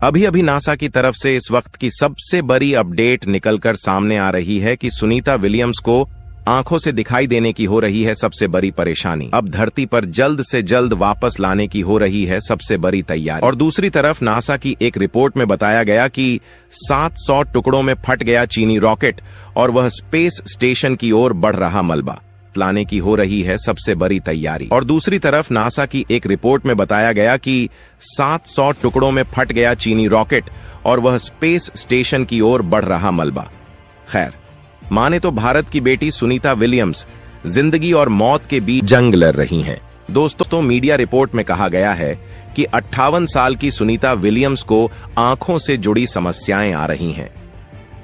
अभी अभी नासा की तरफ से इस वक्त की सबसे बड़ी अपडेट निकलकर सामने आ रही है कि सुनीता विलियम्स को आंखों से दिखाई देने की हो रही है सबसे बड़ी परेशानी। अब धरती पर जल्द से जल्द वापस लाने की हो रही है सबसे बड़ी तैयारी। और दूसरी तरफ नासा की एक रिपोर्ट में बताया गया कि 700 टुकड़ों में फट गया चीनी रॉकेट और वह स्पेस स्टेशन की ओर बढ़ रहा मलबा लाने की हो रही है सबसे बड़ी तैयारी। और दूसरी तरफ नासा की एक रिपोर्ट में बताया गया कि 700 टुकड़ों में फट गया चीनी रॉकेट और वह स्पेस स्टेशन की ओर बढ़ रहा मलबा। खैर, माने तो भारत की बेटी सुनीता विलियम्स जिंदगी और मौत के बीच जंग लड़ रही हैं। दोस्तों, मीडिया रिपोर्ट में कहा गया है कि 58 साल की सुनीता विलियम्स को आंखों से जुड़ी समस्याएं आ रही हैं।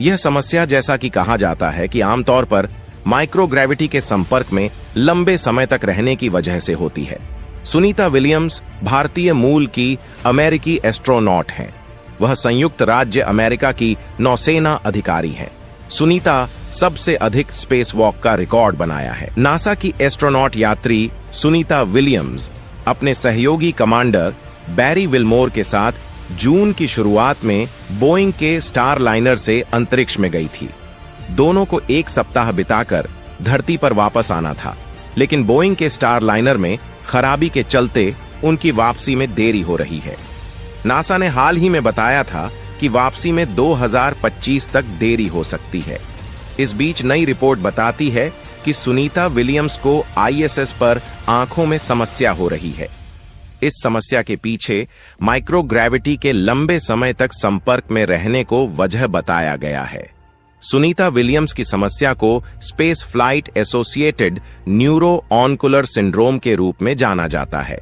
यह समस्या, जैसा कि कहा जाता है, कि आमतौर पर माइक्रोग्रेविटी के संपर्क में लंबे समय तक रहने की वजह से होती है। सुनीता विलियम्स भारतीय मूल की अमेरिकी एस्ट्रोनॉट हैं। वह संयुक्त राज्य अमेरिका की नौसेना अधिकारी हैं। सुनीता सबसे अधिक स्पेस वॉक का रिकॉर्ड बनाया है। नासा की एस्ट्रोनॉट यात्री सुनीता विलियम्स अपने सहयोगी कमांडर बैरी विलमोर के साथ जून की शुरुआत में बोइंग के स्टार लाइनर से अंतरिक्ष में गई थी। दोनों को एक सप्ताह बिताकर धरती पर वापस आना था, लेकिन बोइंग के स्टार लाइनर में खराबी के चलते उनकी वापसी में देरी हो रही है। नासा ने हाल ही में बताया था कि वापसी में 2025 तक देरी हो सकती है। इस बीच नई रिपोर्ट बताती है कि सुनीता विलियम्स को ISS पर आंखों में समस्या हो रही है। इस समस्या के पीछे माइक्रोग्रेविटी के लंबे समय तक संपर्क में रहने को वजह बताया गया है। सुनीता विलियम्स की समस्या को space flight associated neuro ocular syndrome के रूप में जाना जाता है।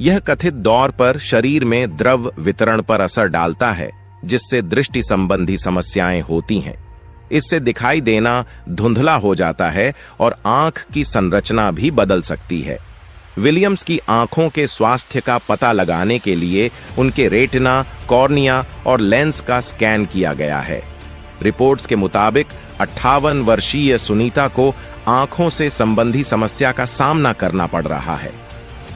यह कथित तौर पर शरीर में द्रव वितरण पर असर डालता है, जिससे दृष्टि संबंधी समस्याएं होती हैं। इससे दिखाई देना धुंधला हो जाता है और आंख की संरचना भी बदल सकती है। विलियम्स की आंखों के स्वास्थ्य का पता लगाने के लिए उनके रेटिना, कॉर्निया और लेंस का स्कैन किया गया है। रिपोर्ट्स के मुताबिक 58 वर्षीय सुनीता को आंखों से संबंधी समस्या का सामना करना पड़ रहा है।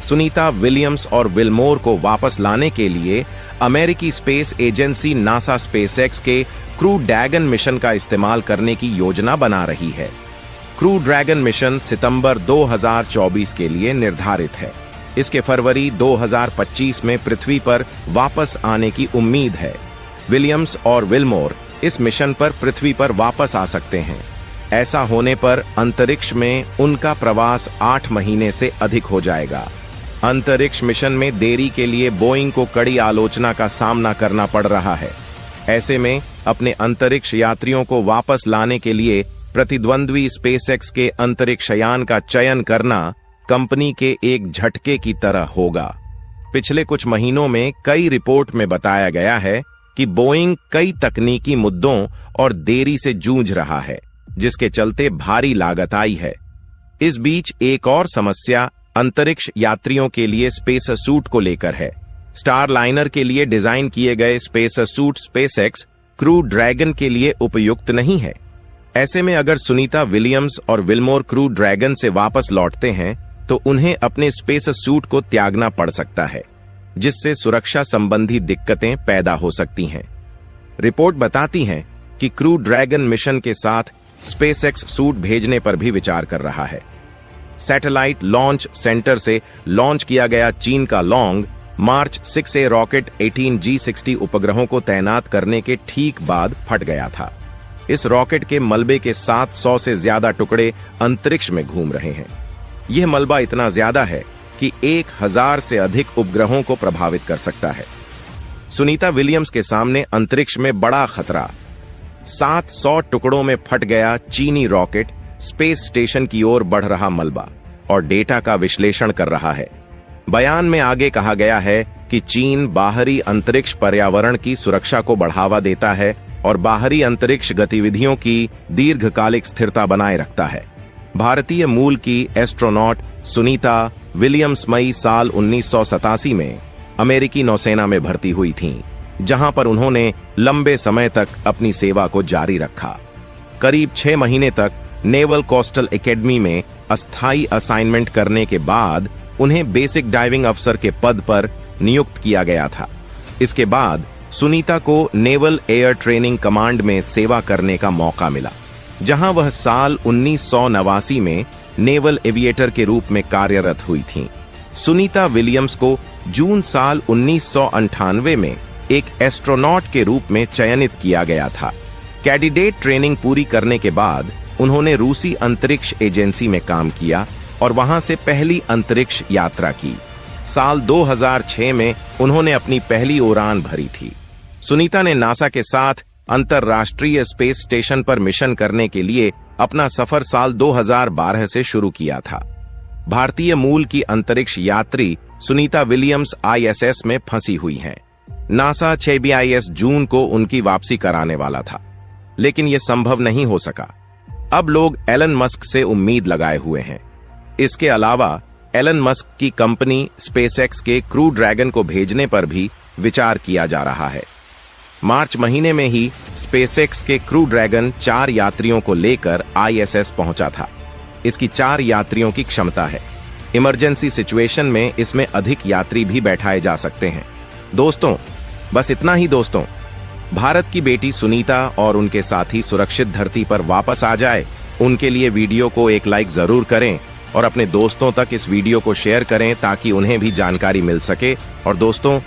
सुनीता विलियम्स और विलमोर को वापस लाने के लिए अमेरिकी स्पेस एजेंसी नासा स्पेसएक्स के क्रू ड्रैगन मिशन का इस्तेमाल करने की योजना बना रही है। क्रू ड्रैगन मिशन सितंबर 2024 के लिए निर्धारित है। इसके फरवरी 2025 में पृथ्वी पर वापस आने की उम्मीद है। विलियम्स और विलमोर इस मिशन पर पृथ्वी पर वापस आ सकते हैं। ऐसा होने पर अंतरिक्ष में उनका प्रवास 8 महीने से अधिक हो जाएगा। अंतरिक्ष मिशन में देरी के लिए बोइंग को कड़ी आलोचना का सामना करना पड़ रहा है। ऐसे में अपने अंतरिक्ष यात्रियों को वापस लाने के लिए प्रतिद्वंद्वी स्पेसएक्स के अंतरिक्ष यान का चयन करना कंपनी के एक झटके की तरह होगा। पिछले कुछ महीनों में कई रिपोर्ट में बताया गया है कि बोइंग कई तकनीकी मुद्दों और देरी से जूझ रहा है, जिसके चलते भारी लागत आई है। इस बीच एक और समस्या अंतरिक्ष यात्रियों के लिए स्पेस सूट को लेकर है। स्टार लाइनर के लिए डिजाइन किए गए space suit SpaceX crew dragon के लिए उपयुक्त नहीं है। ऐसे में अगर सुनीता विलियम्स और विलमोर क्रू ड्रैगन से वापस लौटते हैं तो उन्हें अपने स्पेस सूट को त्यागना पड़ सकता है, जिससे सुरक्षा संबंधी दिक्कतें पैदा हो सकती हैं। रिपोर्ट बताती है कि क्रू ड्रैगन मिशन के साथ स्पेसएक्स सूट भेजने पर भी विचार कर रहा है। सैटेलाइट लॉन्च सेंटर से लॉन्च किया गया चीन का लॉन्ग मार्च 6A रॉकेट 18G60 उपग्रहों को तैनात करने के ठीक बाद फट गया था। इस रॉकेट के मलबे के 700 से ज्यादा टुकड़े अंतरिक्ष में घूम रहे हैं। यह मलबा इतना ज्यादा है कि 1000 से अधिक उपग्रहों को प्रभावित कर सकता है। सुनीता विलियम्स के सामने अंतरिक्ष में बड़ा खतरा। 700 टुकड़ों में फट गया चीनी रॉकेट स्पेस स्टेशन की ओर बढ़ रहा मलबा और डेटा का विश्लेषण कर रहा है। बयान में आगे कहा गया है कि चीन बाहरी अंतरिक्ष पर्यावरण की सुरक्षा को बढ़ावा देता है और बाहरी अंतरिक्ष गतिविधियों की दीर्घकालिक स्थिरता बनाए रखता है। भारतीय मूल की एस्ट्रोनॉट सुनीता विलियम्स मई साल 1987 में अमेरिकी नौसेना में भर्ती हुई थीं, जहां पर उन्होंने लंबे समय तक अपनी सेवा को जारी रखा। करीब 6 महीने तक नेवल कोस्टल एकेडमी में अस्थायी असाइनमेंट करने के बाद उन्हें बेसिक डाइविंग अफसर के पद पर नियुक्त किया गया था। इसके बाद सुनीता को नेवल एयर ट्रेनिंग कमांड में सेवा करने का मौका मिला, जहां वह साल 1989 में नेवल एविएटर के रूप में कार्यरत हुई थीं। सुनीता विलियम्स को जून साल 1998 में एक एस्ट्रोनॉट के रूप में चयनित किया गया था। कैंडिडेट ट्रेनिंग पूरी करने के बाद उन्होंने रूसी अंतरिक्ष एजेंसी में काम किया और वहां से पहली अंतरिक्ष यात्रा की। साल 2006 में उन्होंने अपनी पहली उड़ान भरी थी। सुनीता ने नासा के साथ अंतर्राष्ट्रीय स्पेस स्टेशन पर मिशन करने के लिए अपना सफर साल 2012 से शुरू किया था। भारतीय मूल की अंतरिक्ष यात्री सुनीता विलियम्स ISS में फंसी हुई हैं। नासा 6 जून को उनकी वापसी कराने वाला था, लेकिन यह संभव नहीं हो सका। अब लोग एलन मस्क से उम्मीद लगाए हुए हैं। इसके अलावा एलन मस्क की कंपनी स्पेसएक्स के क्रू ड्रैगन को भेजने पर भी विचार किया जा रहा है। मार्च महीने में ही स्पेसएक्स के क्रू ड्रैगन 4 यात्रियों को लेकर ISS पहुंचा था। इसकी 4 यात्रियों की क्षमता है। इमरजेंसी सिचुएशन में इसमें अधिक यात्री भी बैठाए जा सकते हैं। दोस्तों, बस इतना ही दोस्तों। भारत की बेटी सुनीता और उनके साथी सुरक्षित धरती पर वापस आ जाए, उनके लिए वीडियो को एक लाइक जरूर करें और अपने दोस्तों तक इस वीडियो को शेयर करें ताकि उन्हें भी जानकारी मिल सके। और दोस्तों,